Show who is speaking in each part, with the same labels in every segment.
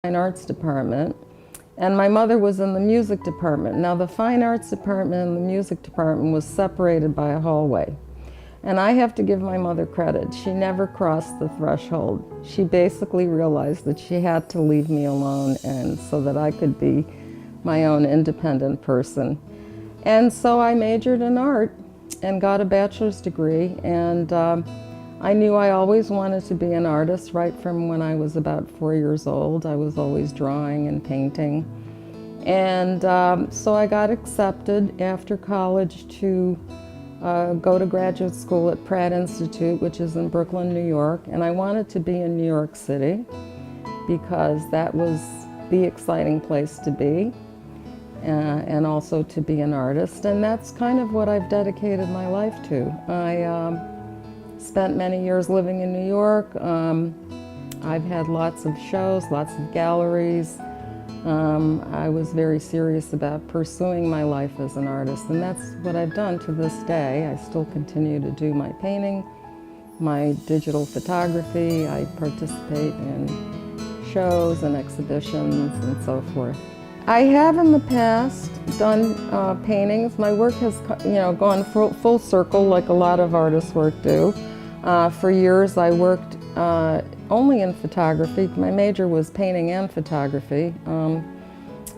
Speaker 1: Fine Arts Department, and my mother was in the music department. Now the Fine Arts Department and the music department was separated by a hallway. And I have to give my mother credit. She never crossed the threshold. She basically realized that she had to leave me alone and so that I could be my own independent person. And so I majored in art and got a bachelor's degree, and I knew I always wanted to be an artist right from when I was about 4 years old. I was always drawing and painting. And so I got accepted after college to go to graduate school at Pratt Institute, which is in Brooklyn, New York. And I wanted to be in New York City because that was the exciting place to be, and also to be an artist. And that's kind of what I've dedicated my life to. I spent many years living in New York. I've had lots of shows, lots of galleries. I was very serious about pursuing my life as an artist, and that's what I've done to this day. I still continue to do my painting, my digital photography. I participate in shows and exhibitions and so forth. I have in the past done paintings. My work has, gone full circle like a lot of artists' work do. For years I worked only in photography. My major was painting and photography.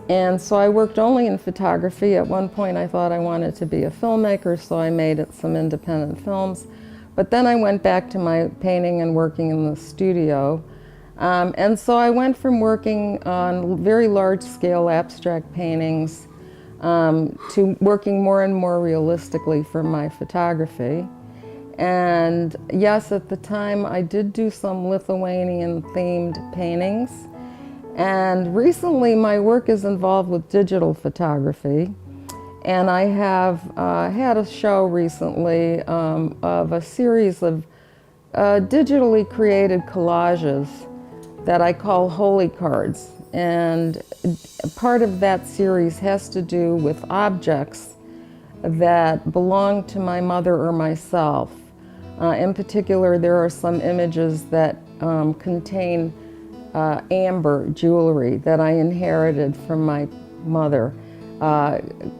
Speaker 1: And so I worked only in photography. At one point I thought I wanted to be a filmmaker, so I made some independent films. But then I went back to my painting and working in the studio. And so I went from working on very large-scale abstract paintings to working more and more realistically for my photography. And yes, at the time I did do some Lithuanian-themed paintings. And recently my work is involved with digital photography. And I have had a show recently of a series of digitally created collages that I call holy cards. And part of that series has to do with objects that belong to my mother or myself. In particular, there are some images that contain amber jewelry that I inherited from my mother.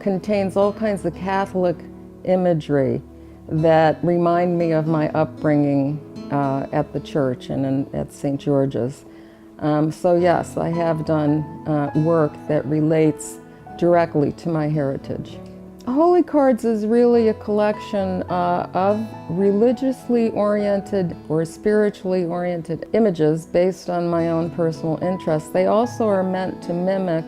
Speaker 1: Contains all kinds of Catholic imagery that remind me of my upbringing at the church and at St. George's. So yes, I have done work that relates directly to my heritage. Holy Cards is really a collection of religiously oriented or spiritually oriented images based on my own personal interests. They also are meant to mimic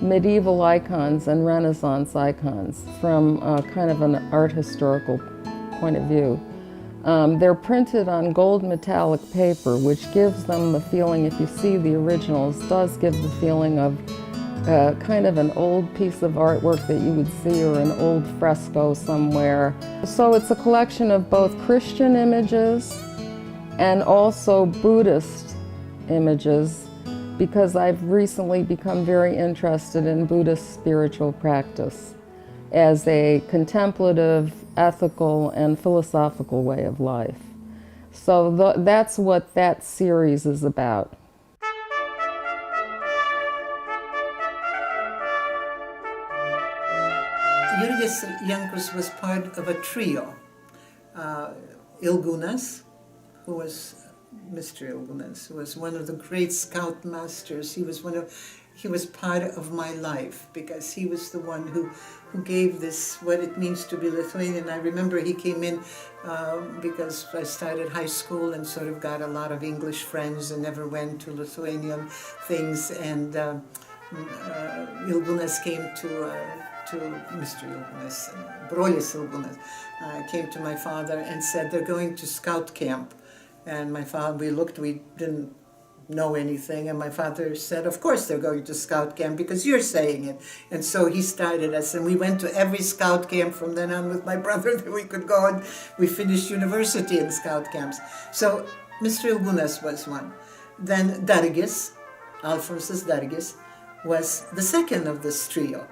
Speaker 1: medieval icons and Renaissance icons from kind of an art historical point of view. They're printed on gold metallic paper, which gives them the feeling, if you see the originals, does give the feeling of kind of an old piece of artwork that you would see, or an old fresco somewhere. So it's a collection of both Christian images and also Buddhist images, because I've recently become very interested in Buddhist spiritual practice as a contemplative, ethical, and philosophical way of life. So that's what that series is about.
Speaker 2: Jurgis Jankus was part of a trio. Ilgunas, who was Mr. Ilgunas, who was one of the great scout masters. He was part of my life because he was the one who gave this, what it means to be Lithuanian. I remember he came in because I started high school and sort of got a lot of English friends and never went to Lithuanian things. And Ilgunas came to Mr. Ilgunas, Bronius Ilgunas, came to my father and said, they're going to scout camp. And my father, we didn't know anything, and my father said, of course they're going to scout camp because you're saying it. And so he started us, and we went to every scout camp from then on with my brother that we could go, and we finished university in scout camps. So Mr. Ilgunas was one. Then Dargis, Alfonsas Dargis, was the second of this trio.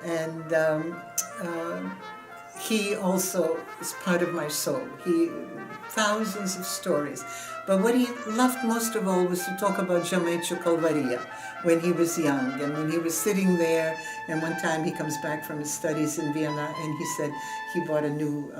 Speaker 2: And he also is part of my soul. thousands of stories. But what he loved most of all was to talk about Žemaičių kalvarija when he was young. And when he was sitting there, and one time he comes back from his studies in Vienna, and he said he bought a new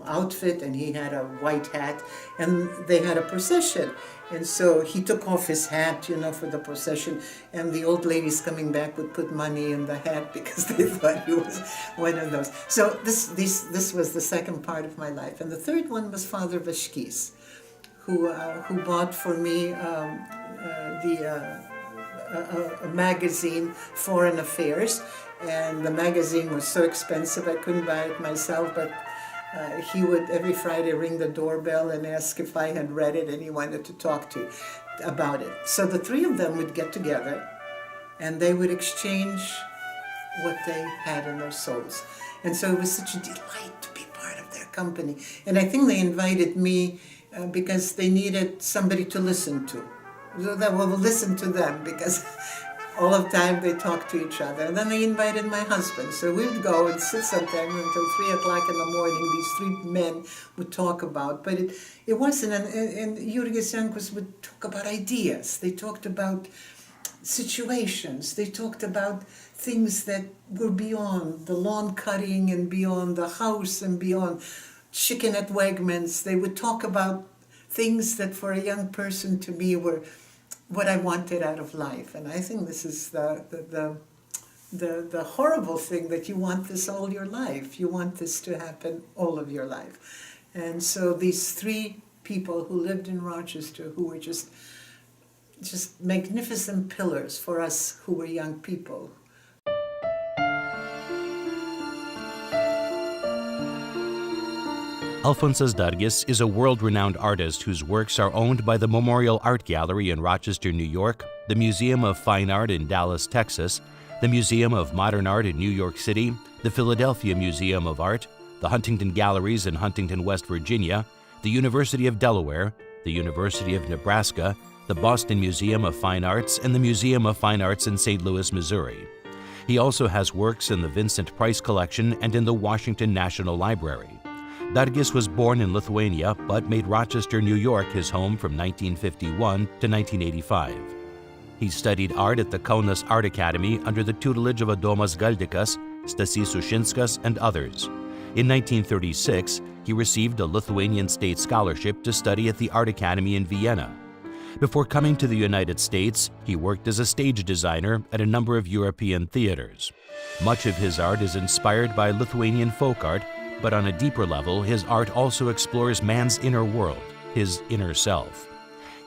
Speaker 2: outfit, and he had a white hat, and they had a procession. And so he took off his hat, for the procession, and the old ladies coming back would put money in the hat because they thought he was one of those. So this was the second part of my life. And the third one was Father Vaškys, who bought for me a magazine, Foreign Affairs, and the magazine was so expensive I couldn't buy it myself, but he would every Friday ring the doorbell and ask if I had read it, and he wanted to talk to about it. So the three of them would get together and they would exchange what they had in their souls. And so it was such a delight to be part of their company. And I think they invited me because they needed somebody to listen to. That will listen to them, because all of the time they talk to each other. And then they invited my husband. So we'd go and sit sometimes until 3 o'clock in the morning. These three men would talk about. But it wasn't, and Jurgis Jankus would talk about ideas. They talked about situations. They talked about things that were beyond the lawn cutting and beyond the house and beyond chicken at Wegmans. They would talk about things that for a young person to me were what I wanted out of life. And I think this is the horrible thing, that you want this all your life. You want this to happen all of your life. And so these three people who lived in Rochester, who were just magnificent pillars for us who were young people.
Speaker 3: Alfonsas Dargis is a world-renowned artist whose works are owned by the Memorial Art Gallery in Rochester, New York, the Museum of Fine Art in Dallas, Texas, the Museum of Modern Art in New York City, the Philadelphia Museum of Art, the Huntington Galleries in Huntington, West Virginia, the University of Delaware, the University of Nebraska, the Boston Museum of Fine Arts, and the Museum of Fine Arts in St. Louis, Missouri. He also has works in the Vincent Price Collection and in the Washington National Library. Dargis was born in Lithuania, but made Rochester, New York his home from 1951 to 1985. He studied art at the Kaunas Art Academy under the tutelage of Adomas Galdikas, Stasys Ušinskas, and others. In 1936, he received a Lithuanian state scholarship to study at the Art Academy in Vienna. Before coming to the United States, he worked as a stage designer at a number of European theaters. Much of his art is inspired by Lithuanian folk art, but on a deeper level, his art also explores man's inner world, his inner self.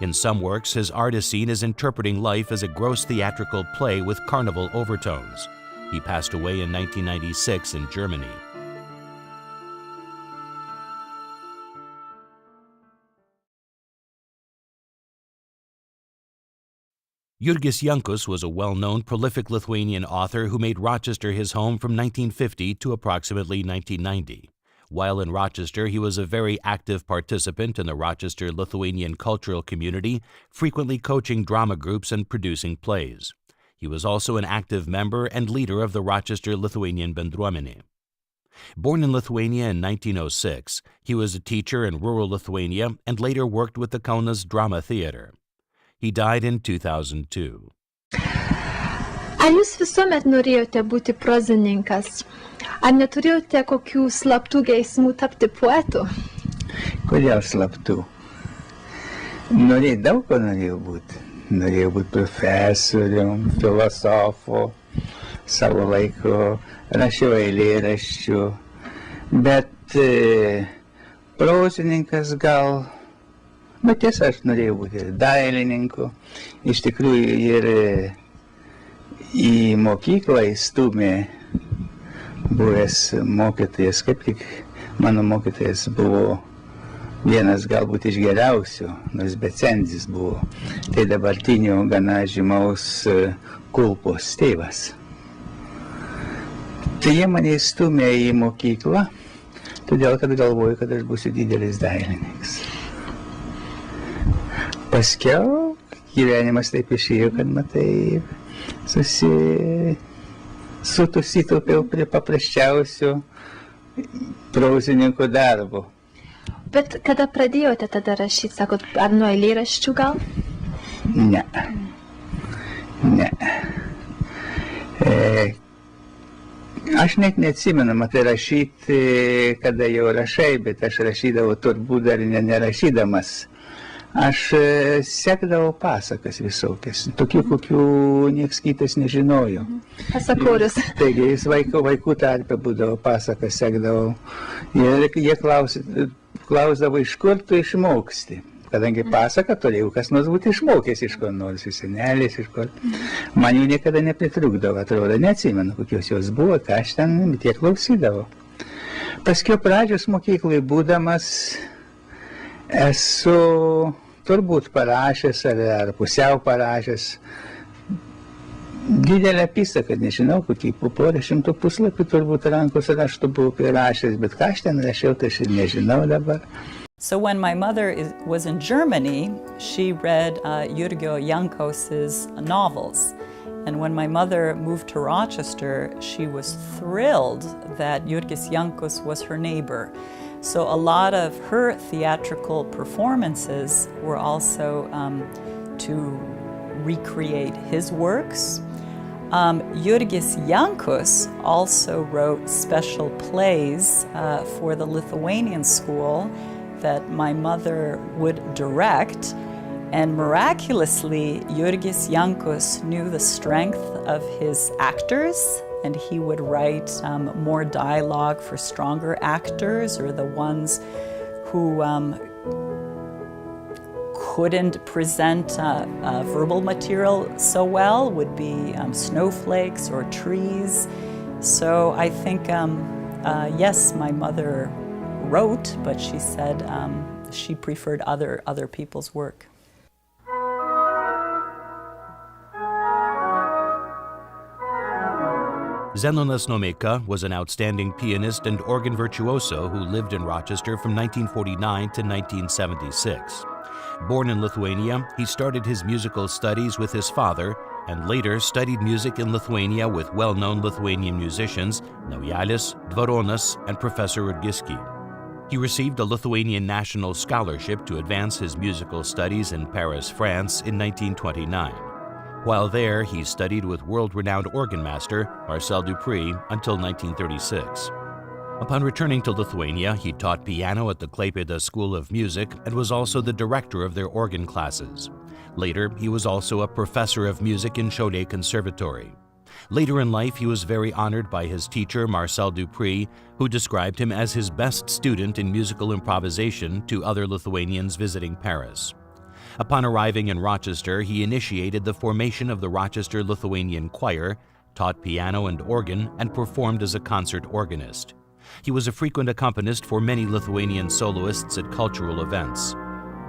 Speaker 3: In some works, his art is seen as interpreting life as a gross theatrical play with carnival overtones. He passed away in 1996 in Germany. Jurgis Jankus was a well-known, prolific Lithuanian author who made Rochester his home from 1950 to approximately 1990. While in Rochester, he was a very active participant in the Rochester Lithuanian cultural community, frequently coaching drama groups and producing plays. He was also an active member and leader of the Rochester Lithuanian bendruomenė. Born in Lithuania in 1906, he was a teacher in rural Lithuania and later worked with the Kaunas Drama Theater. He died in 2002.
Speaker 4: Ar jūs visuomet norėjote būti prozininkas? Ar neturėjote kokių slaptų geismų tapti poetu?
Speaker 5: Kodėl slaptų? Daug ko norėjau būti. Norėjau būti profesorium, filosofu, savo laiku rašiau eilėraščių, bet prozininkas gal. Bet tiesa, aš norėjau būti ir dailininku. Iš tikrųjų ir į mokyklą įstūmė buvęs mokytojas, kaip tik mano mokytojas buvo vienas galbūt iš geriausių, nors becenzis buvo. Tai dabartinio gana žymaus Kulpos tėvas. Tai jie mane įstūmė į mokyklą, todėl kad galvoju, kad aš būsiu didelis dailininkas. Paskiau gyvenimas taip išėjo, kad matai, susitaupiau prie paprasčiausių prozininko darbo.
Speaker 4: Bet kada pradėjote tada rašyti, sakot, ar nuo eilėraščių gal?
Speaker 5: Ne. Aš net neatsimenu, matai, rašyti, kada jau rašai, bet aš rašydavau turbūt dar nerašydamas. Aš sekdavau pasakas visokias, tokių, kokių nieks kitas nežinojo.
Speaker 4: Pasakorius.
Speaker 5: Taigi, jis vaikų tarpe būdavo pasakas, sekdavau. Ir jie klausdavo, iš kur tu išmoksti. Kadangi pasaką turėjau, kas nors būti išmokęs iš ko nors, iš senelės, iš ko. Man jų niekada nepritrūkdavo, atrodo, neatsimenu, kokios jos buvo, ką aš ten tiek klausydavau. Paskiau pradžios mokyklai būdamas esu turbūt parašęs ar pusiau parašęs didelę apysaką, nežinau, kokį po porą šimtų puslapių turbūt rankos raštų buvau prirašęs, bet ką aš ten rašiau, tai aš ir nežinau dabar.
Speaker 6: So when my mother was in Germany, she read Jurgis Jankus's novels. And when my mother moved to Rochester, she was thrilled that Jurgis Jankus was her neighbor. So a lot of her theatrical performances were also to recreate his works. Jurgis Jankus also wrote special plays for the Lithuanian school that my mother would direct, and miraculously, Jurgis Jankus knew the strength of his actors, and he would write more dialogue for stronger actors, or the ones who couldn't present verbal material so well would be snowflakes or trees. So I think, yes, my mother wrote, but she said she preferred other people's work.
Speaker 3: Zenonas Nomeika was an outstanding pianist and organ virtuoso who lived in Rochester from 1949 to 1976. Born in Lithuania, he started his musical studies with his father and later studied music in Lithuania with well-known Lithuanian musicians Naujalis, Dvaronas, and Professor Rudgiski. He received a Lithuanian National Scholarship to advance his musical studies in Paris, France in 1929. While there, he studied with world-renowned organ master Marcel Dupré until 1936. Upon returning to Lithuania, he taught piano at the Klaipėda School of Music and was also the director of their organ classes. Later, he was also a professor of music in Šiauliai Conservatory. Later in life, he was very honored by his teacher, Marcel Dupré, who described him as his best student in musical improvisation to other Lithuanians visiting Paris. Upon arriving in Rochester, he initiated the formation of the Rochester Lithuanian Choir, taught piano and organ, and performed as a concert organist. He was a frequent accompanist for many Lithuanian soloists at cultural events.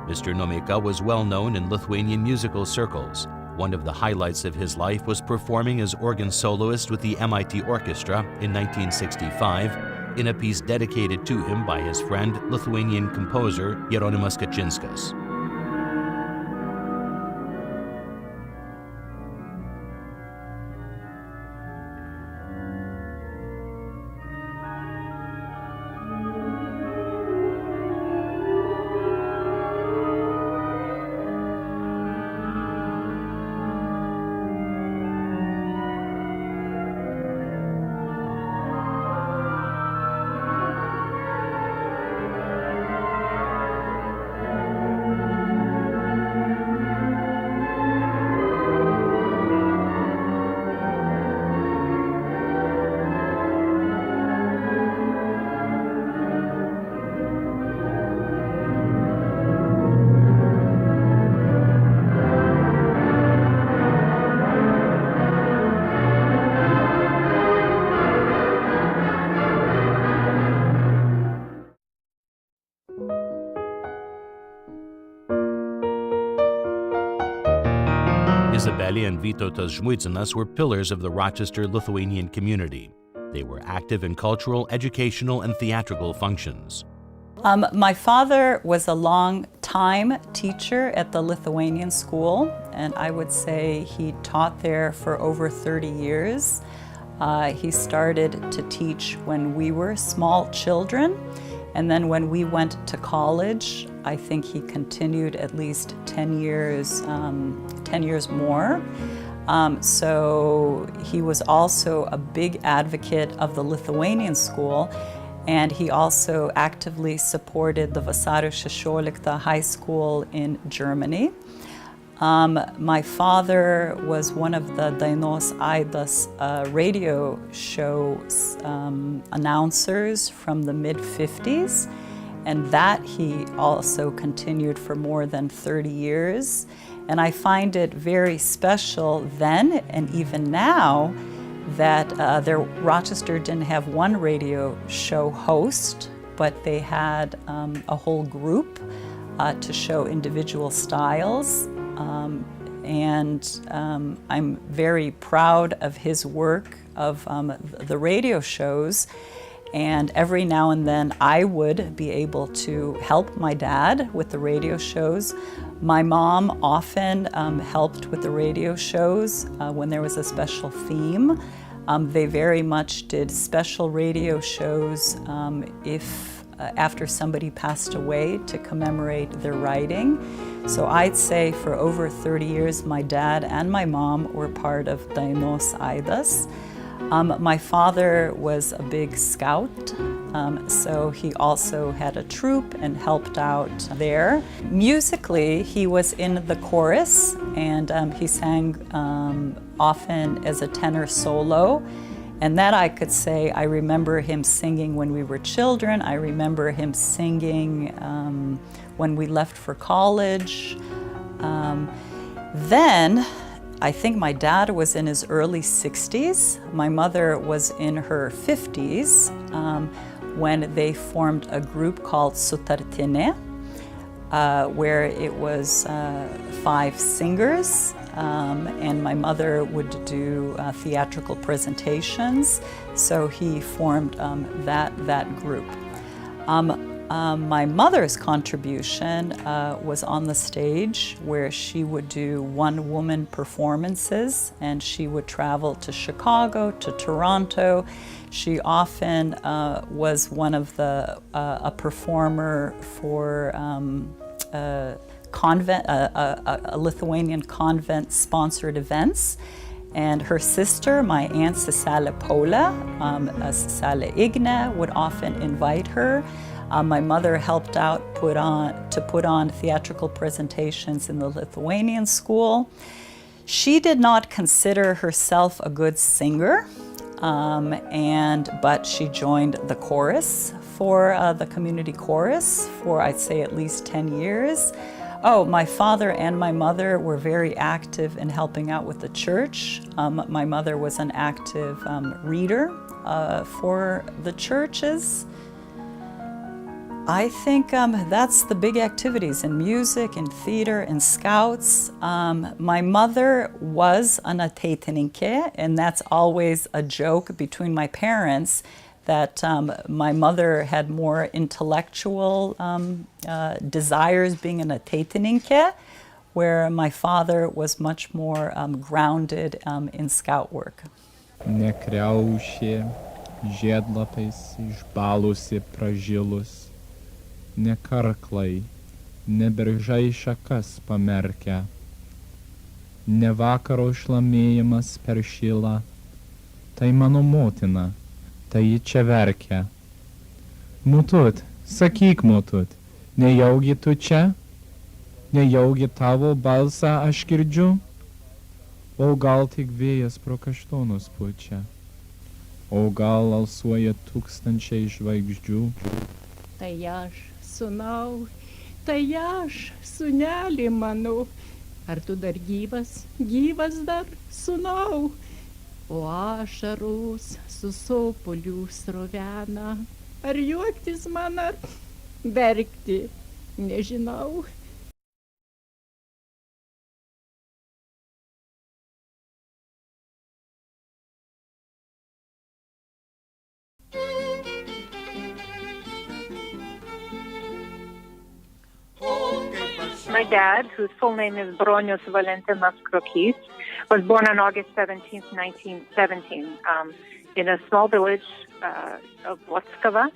Speaker 3: Mr. Nomeika was well known in Lithuanian musical circles. One of the highlights of his life was performing as organ soloist with the MIT Orchestra in 1965 in a piece dedicated to him by his friend, Lithuanian composer Jeronimas Kačinskas. Izabelė and Vytautas Žmuidzinai were pillars of the Rochester Lithuanian community. They were active in cultural, educational, and theatrical functions.
Speaker 6: My father was a long-time teacher at the Lithuanian school, and I would say he taught there for over 30 years. He started to teach when we were small children, And then when we went to college, I think he continued at least 10 years more. So he was also a big advocate of the Lithuanian school, and he also actively supported the Vasario 16 high school in Germany. My father was one of the Dainos Aidas radio show announcers from the mid-50s, and that he also continued for more than 30 years. And I find it very special then and even now that Rochester didn't have one radio show host, but they had a whole group to show individual styles. I'm very proud of his work of the radio shows, and every now and then I would be able to help my dad with the radio shows. My mom often helped with the radio shows when there was a special theme. They very much did special radio shows after somebody passed away to commemorate their writing. So I'd say for over 30 years, my dad and my mom were part of Dainos Aidas. My father was a big scout, so he also had a troupe and helped out there. Musically, he was in the chorus, and he sang often as a tenor solo. And that I could say, I remember him singing when we were children. I remember him singing when we left for college. Then, I think my dad was in his early 60s. My mother was in her 50s when they formed a group called Sutartinė, where it was 5 singers. And my mother would do theatrical presentations, so he formed that group. My mother's contribution was on the stage, where she would do one-woman performances, and she would travel to Chicago, to Toronto. She often was one of a performer for a Lithuanian convent-sponsored events. And her sister, my aunt Seselė Paula, Seselė Igne, would often invite her. My mother helped out to put on theatrical presentations in the Lithuanian school. She did not consider herself a good singer, but she joined the chorus for the community chorus for, I'd say, at least 10 years. Oh, my father and my mother were very active in helping out with the church. My mother was an active reader for the churches. I think that's the big activities in music, in theater, in scouts. My mother was an ateitininkė, and that's always a joke between my parents, that my mother had more intellectual desires being an ateitininkė, where my father was much more grounded in scout work.
Speaker 7: Nekriaušė, žiedlapais išbalusi pražilus, ne karklai, ne beržai šakas pamerkia, ne vakaro šlamėjimas per šilą, tai mano motina. Tai ji čia verkia. Mutut, sakyk, mutut, nejaugi tu čia? Nejaugi tavo balsą aš girdžiu? O gal tik vėjas pro kaštonus pučia? O gal alsuoja tūkstančiai žvaigždžių?
Speaker 8: Tai aš, sūnau, tai aš, sūneli mano. Ar tu dar gyvas? Gyvas dar, sūnau? O ašaros su sopuliu srovena. Ar juoktis man, ar verkti? Nežinau.
Speaker 9: My dad, whose full name is Bronius Krokys, was born on August 17, 1917, in a small village of Voskava,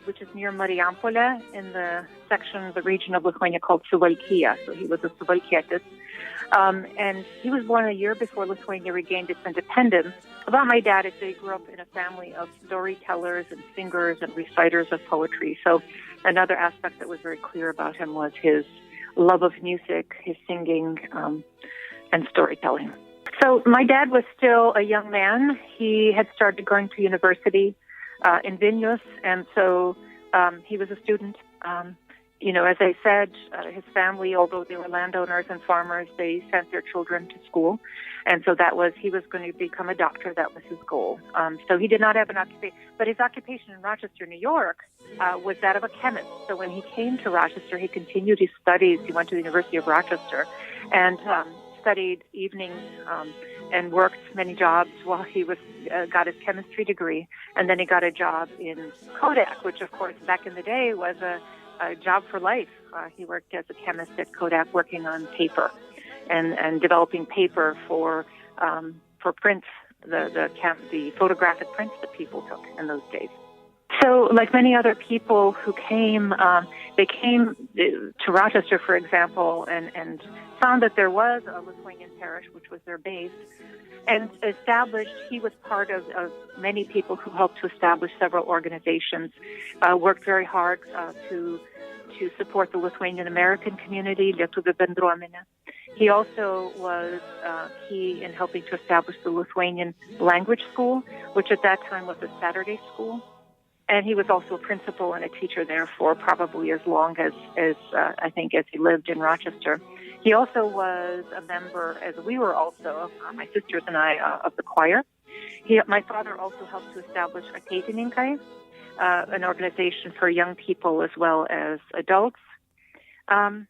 Speaker 9: which is near Marijampolė in the region of Lithuania called Suvalkija. So he was a Suvalkietis. And he was born a year before Lithuania regained its independence. About my dad is that he grew up in a family of storytellers and singers and reciters of poetry. So another aspect that was very clear about him was his love of music, his singing, and storytelling. So my dad was still a young man. He had started going to university in Vilnius, and so he was a student. As I said, his family, although they were landowners and farmers, they sent their children to school. And so he was going to become a doctor. That was his goal. So he did not have an occupation. But his occupation in Rochester, New York, was that of a chemist. So when he came to Rochester, he continued his studies. He went to the University of Rochester and studied evenings and worked many jobs while he got his chemistry degree. And then he got a job in Kodak, which, of course, back in the day was a job for life. He worked as a chemist at Kodak, working on paper and developing paper for prints, the photographic prints that people took in those days. So, like many other people who came, they came to Rochester, for example, and found that there was a Lithuanian parish, which was their base, and he was part of many people who helped to establish several organizations, worked very hard to support the Lithuanian American community, lietuvių bendruomenės. He also was key in helping to establish the Lithuanian language school, which at that time was a Saturday school. And he was also a principal and a teacher there for probably as long as I think as he lived in Rochester. He also was a member, as we were also, my sisters and I, of the choir. My father also helped to establish a dailininkai, an organization for young people as well as adults. And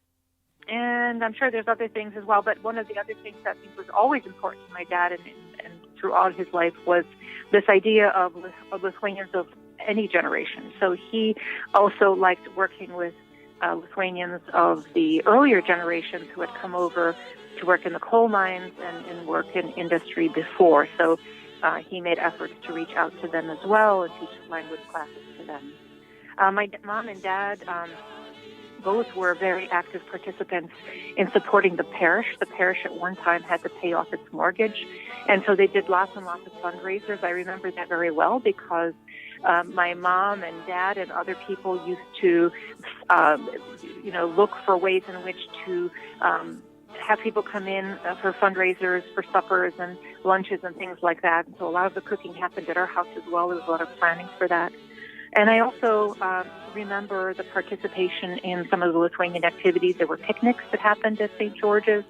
Speaker 9: I'm sure there's other things as well, but one of the other things that I think was always important to my dad and throughout his life was this idea of Lithuanians of any generation. So he also liked working with Lithuanians of the earlier generations who had come over to work in the coal mines and work in industry before. So he made efforts to reach out to them as well and teach language classes to them. My mom and dad both were very active participants in supporting the parish. The parish at one time had to pay off its mortgage, and so they did lots and lots of fundraisers. I remember that very well because my mom and dad and other people used to, look for ways in which to have people come in for fundraisers, for suppers and lunches and things like that. And so a lot of the cooking happened at our house as well. There was a lot of planning for that. And I also remember the participation in some of the Lithuanian activities. There were picnics that happened at St. George's,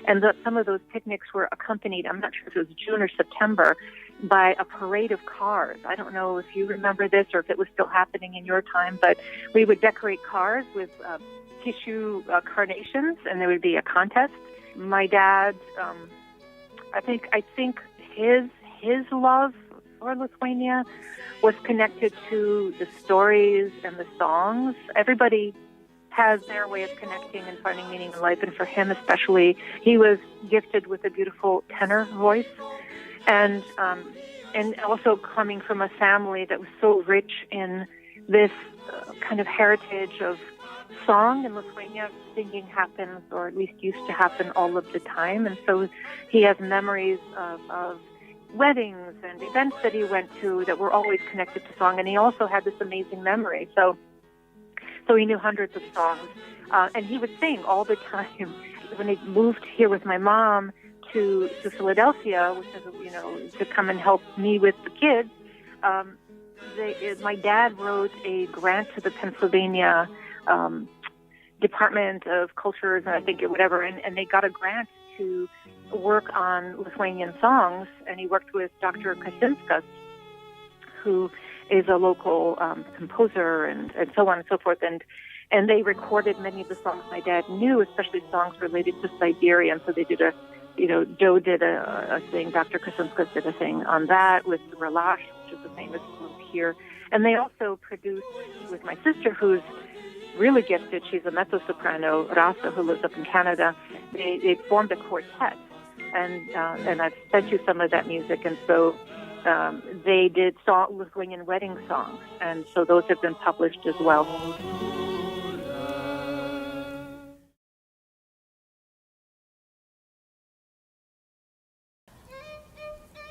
Speaker 9: and some of those picnics were accompanied, I'm not sure if it was June or September, by a parade of cars. I don't know if you remember this or if it was still happening in your time, but we would decorate cars with tissue carnations, and there would be a contest. My dad, I think his love for Lithuania was connected to the stories and the songs. Everybody has their way of connecting and finding meaning in life, and for him especially, he was gifted with a beautiful tenor voice, and also coming from a family that was so rich in this kind of heritage of song in Lithuania. Singing happens, or at least used to happen, all of the time, and so he has memories of weddings and events that he went to that were always connected to song, and he also had this amazing memory. So he knew hundreds of songs, and he would sing all the time. When he moved here with my mom to Philadelphia, which is, to come and help me with the kids, my dad wrote a grant to the Pennsylvania Department of Cultures, and I think whatever, and they got a grant to work on Lithuanian songs, and he worked with Dr. Kacinskas, who is a local composer, and so on and so forth, and they recorded many of the songs my dad knew, especially songs related to Siberia, and so they did Joe did a thing, Dr. Kacinskas did a thing on that with Relash, which is a famous group here, and they also produced with my sister, who's really gifted, she's a mezzo-soprano, Rasa, who lives up in Canada, they formed a quartet, and I've sent you some of that music, and so they did Lithuanian wedding songs, and so those have been published as well.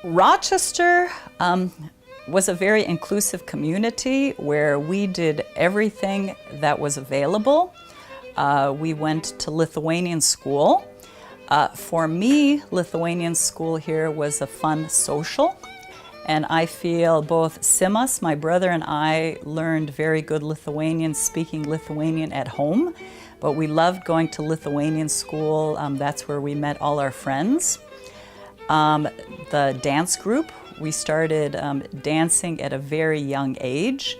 Speaker 6: Rochester was a very inclusive community where we did everything that was available. We went to Lithuanian school. For me, Lithuanian school here was a fun social, and I feel both Simas, my brother, and I learned very good Lithuanian, speaking Lithuanian at home, but we loved going to Lithuanian school. That's where we met all our friends. The dance group, we started dancing at a very young age.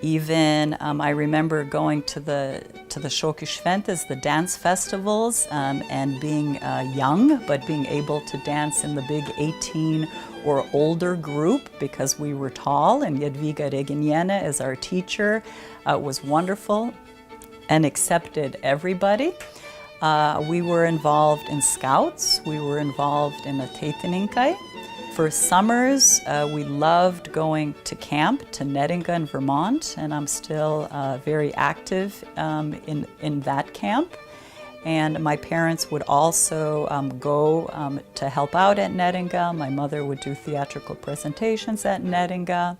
Speaker 6: Even I remember going to the šokių šventės, the dance festivals, and being young, but being able to dance in the big 18 or older group because we were tall, and Jadvyga Reginienė as our teacher was wonderful and accepted everybody. We were involved in scouts, we were involved in the dailininkai. For summers, we loved going to camp to Neringa in Vermont, and I'm still very active in that camp. And my parents would also go to help out at Neringa. My mother would do theatrical presentations at Neringa.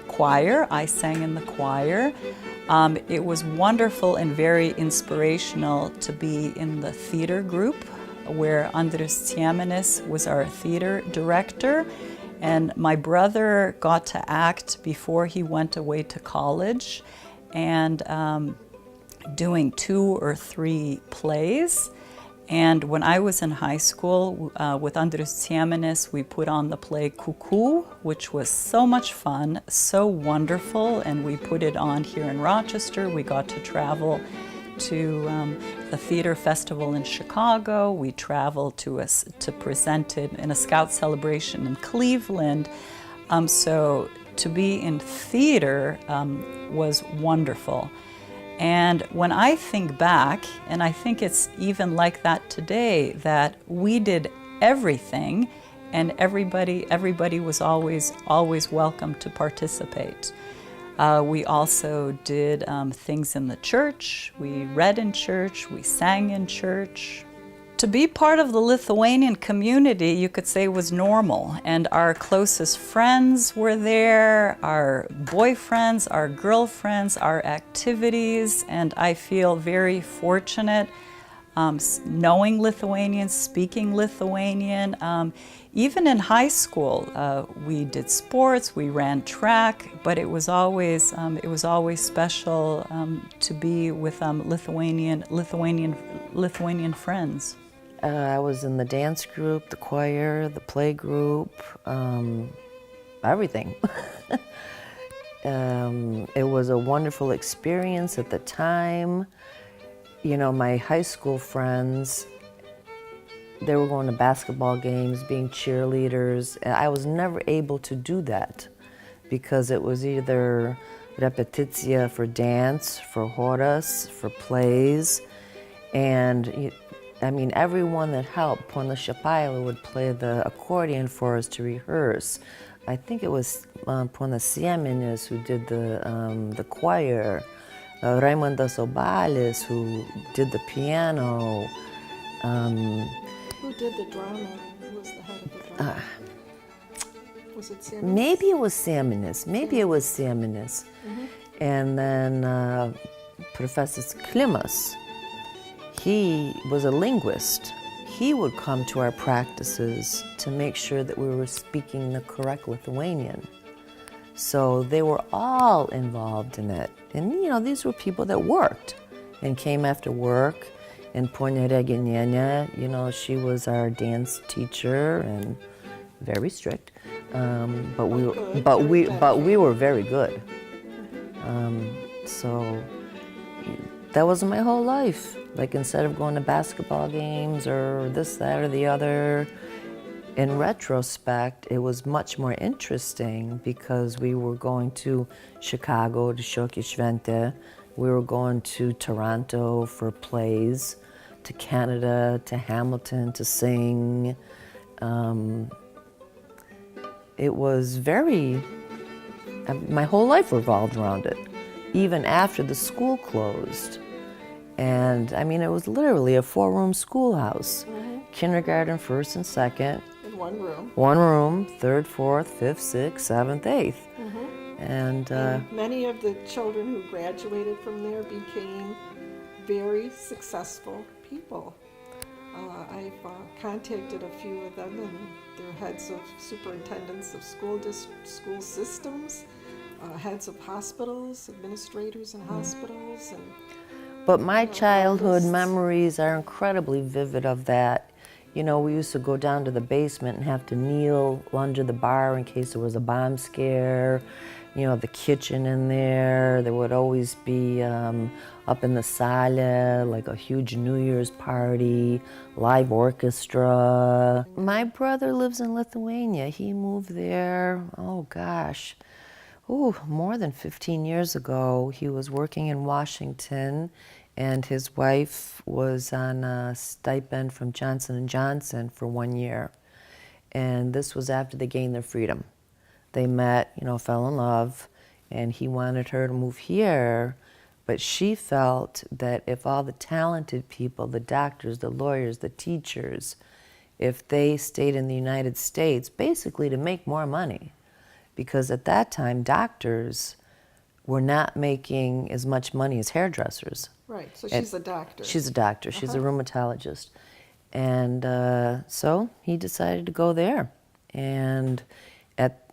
Speaker 6: Choir, I sang in the choir. It was wonderful and very inspirational to be in the theater group, where Andrius Cieminis was our theater director, and my brother got to act before he went away to college, and doing 2 or 3 plays. And when I was in high school with Andrius Cieminis, we put on the play Cuckoo, which was so much fun, so wonderful, and we put it on here in Rochester. We got to travel to the theater festival in Chicago. We traveled to present it in a scout celebration in Cleveland. So to be in theater was wonderful. And when I think back, and I think it's even like that today, that we did everything and everybody was always welcome to participate. We also did things in the church, we read in church, we sang in church. To be part of the Lithuanian community, you could say, was normal, and our closest friends were there, our boyfriends, our girlfriends, our activities, and I feel very fortunate knowing Lithuanian, speaking Lithuanian. Even in high school, we did sports, we ran track, but it was always special to be with Lithuanian friends.
Speaker 10: I was in the dance group, the choir, the play group, everything. It was a wonderful experience at the time. You know, my high school friends, they were going to basketball games, being cheerleaders. I was never able to do that because it was either repetitia for dance, for choras, for plays, and I mean, everyone that helped, Pona Shapaila would play the accordion for us to rehearse. I think it was Pona Cieminis who did the choir, Raimondas Obalis who did the piano.
Speaker 11: Who did the drama? Who was the head of the drama? Was it Cieminis?
Speaker 10: Maybe it was Cieminis. Maybe it was Cieminis.
Speaker 11: Mm-hmm.
Speaker 10: And then Professor Klimas. He was a linguist. He would come to our practices to make sure that we were speaking the correct Lithuanian. So they were all involved in it. And you know, these were people that worked and came after work. And Ponia Reginienė, you know, she was our dance teacher and very strict. But we were very good. So that was my whole life. Like, instead of going to basketball games or this, that, or the other, in retrospect, it was much more interesting because we were going to Chicago to šokių šventė, we were going to Toronto for plays, to Canada, to Hamilton to sing. it was very, my whole life revolved around it, even after the school closed. And I mean, it was literally a 4-room schoolhouse. Kindergarten, first and second.
Speaker 11: In one room.
Speaker 10: One room, third, fourth, fifth, sixth, seventh, eighth. And
Speaker 11: many of the children who graduated from there became very successful people. I've contacted a few of them, and they're heads of superintendents of school systems, heads of hospitals, administrators in hospitals.
Speaker 10: But my childhood memories are incredibly vivid of that. You know, we used to go down to the basement and have to kneel under the bar in case there was a bomb scare. You know, the kitchen in there. There would always be up in the sala, like a huge New Year's party, live orchestra. My brother lives in Lithuania. He moved there, oh gosh, more than 15 years ago. He was working in Washington, and his wife was on a stipend from Johnson & Johnson for 1 year. And this was after they gained their freedom. They met, you know, fell in love, and he wanted her to move here, but she felt that if all the talented people, the doctors, the lawyers, the teachers, if they stayed in the United States, basically to make more money, because at that time, doctors were not making as much money as hairdressers.
Speaker 11: Right, so she's a doctor.
Speaker 10: She's a doctor, she's a rheumatologist. And so he decided to go there. And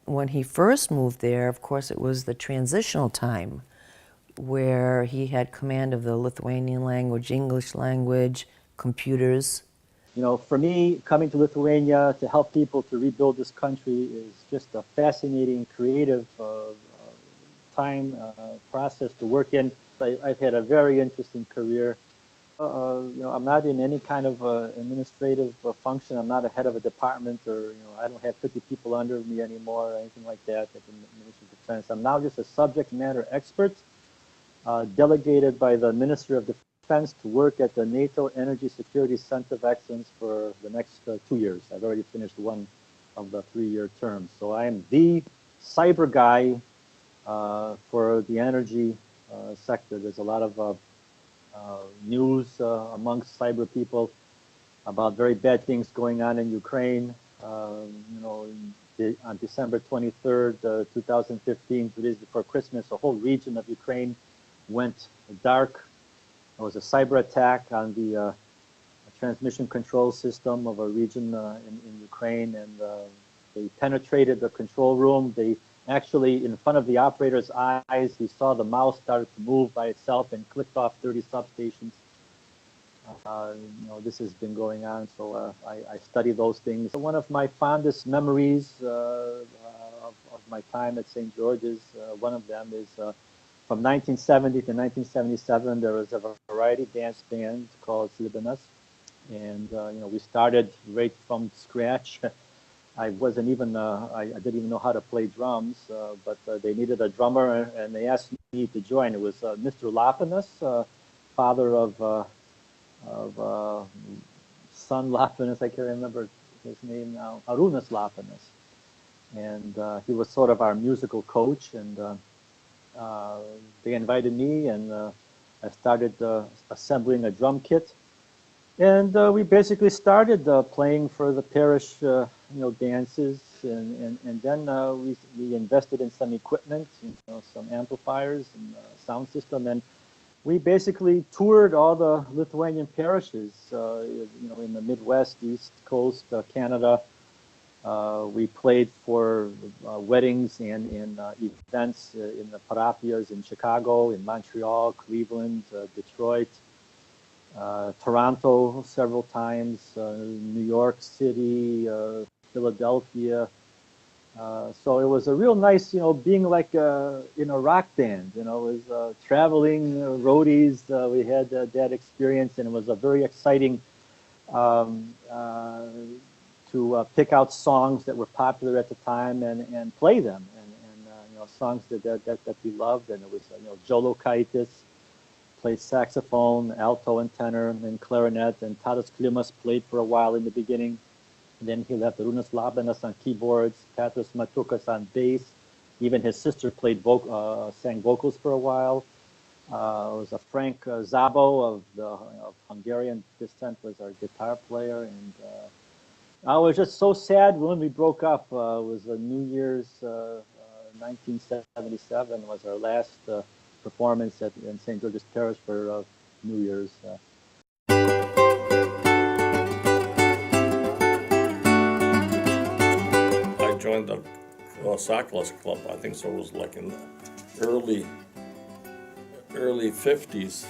Speaker 10: when he first moved there, of course, it was the transitional time where he had command of the Lithuanian language, English language, computers.
Speaker 12: You know, for me, coming to Lithuania to help people to rebuild this country is just a fascinating, creative process to work in. I've had a very interesting career. You know, I'm not in any kind of administrative function. I'm not a head of a department, or you know, I don't have 50 people under me anymore or anything like that at the Ministry of Defense. I'm now just a subject matter expert, delegated by the Ministry of Defense to work at the NATO Energy Security Center of Excellence for the next 2 years. I've already finished one of the 3-year terms. So I am the cyber guy for the energy sector. There's a lot of news amongst cyber people about very bad things going on in Ukraine. You know, on December 23rd, 2015, 2 days before Christmas, the whole region of Ukraine went dark. There was a cyber attack on the transmission control system of a region in Ukraine, and they penetrated the control room. They actually, in front of the operator's eyes, he saw the mouse started to move by itself and clicked off 30 substations. You know, this has been going on, so I study those things. One of my fondest memories of my time at St. George's, one of them is from 1970 to 1977, there was a variety dance band called Zenonas, and you know, we started right from scratch. I wasn't even, I didn't even know how to play drums, but they needed a drummer, and they asked me to join. It was Mr. Lapinas, father of son Lapinas, I can't remember his name now, Arūnas Lapinas. And he was sort of our musical coach, and they invited me, and I started assembling a drum kit. And we basically started playing for the parish, you know, dances, and then we invested in some equipment, you know, some amplifiers and sound system, and we basically toured all the Lithuanian parishes, you know, in the Midwest, East Coast, Canada. We played for weddings and in events in the parapias in Chicago, in Montreal, Cleveland, Detroit. Toronto several times, New York City, Philadelphia. So it was a real nice, you know, being like in a rock band, you know, it was traveling roadies. We had that experience, and it was a very exciting to pick out songs that were popular at the time and play them, and you know, songs that we loved. And it was, you know, Jolo Kaitis played saxophone, alto and tenor, and clarinet, and Tadas Klimas played for a while in the beginning. Then he'll have Arūnas Labenas on keyboards, Petras Matukas on bass. Even his sister sang vocals for a while. It was a Frank Zabo of Hungarian descent was our guitar player, and I was just so sad when we broke up. It was New Year's 1977 was our last performance in St. George's Parish for New Year's.
Speaker 13: I joined the Saklas Club. I think so. It was like in the early 50s.